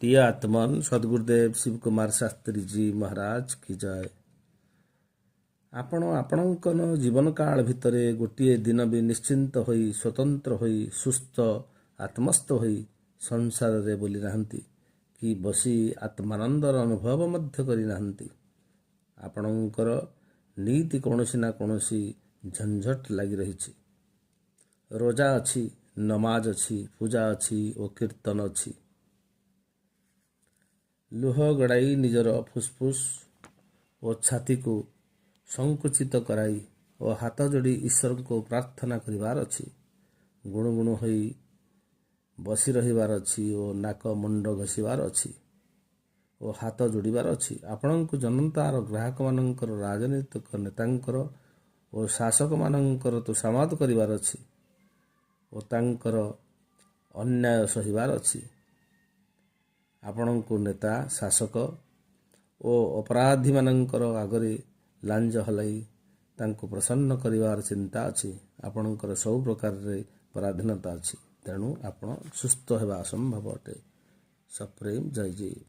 प्रिय आत्मन सद्गुरुदेव शिव कुमार शास्त्री जी महाराज की जय। आपणकर जीवन काल भितर गोटे दिन भी निश्चिंत होई स्वतंत्र होई सुस्थ आत्मस्थ होई संसार रे बोली नाहंती कि बसी आत्मानंदर अनुभव मध्य करी नाहंती। आपणकर नीति कौनसी ना कौनसी झंझट लगी रही। रोजा अच्छी, नमाज अच्छी, पूजा अच्छी और कीर्तन अच्छी। लुह गड़ाई निजर फुसफुस और छाती को संकुचित कराई और हाथ जोड़ी ईश्वर को प्रार्थना करिवार अच्छी। गुणु गुणु होई बसी रहिबार अच्छी और नाक मुंड घसीबार अच्छी और हाथ जोड़बार अच्छी। आपण को जनतार ग्राहक मानकर राजनीतिक नेतांकर और शासक मानकर तो समाध करिवार अच्छी और तांकर अन्याय सहिबार अच्छी। आपण को नेता शासक और अपराधी मानकर आगरे लांज हलाई तांको प्रसन्न करिवार चिंता अच्छी। आपणकर सब प्रकार रे पराधीनता अच्छी। तेणु आपण सुस्थ हेबा असंभव अटे। सप्रेम जय जय।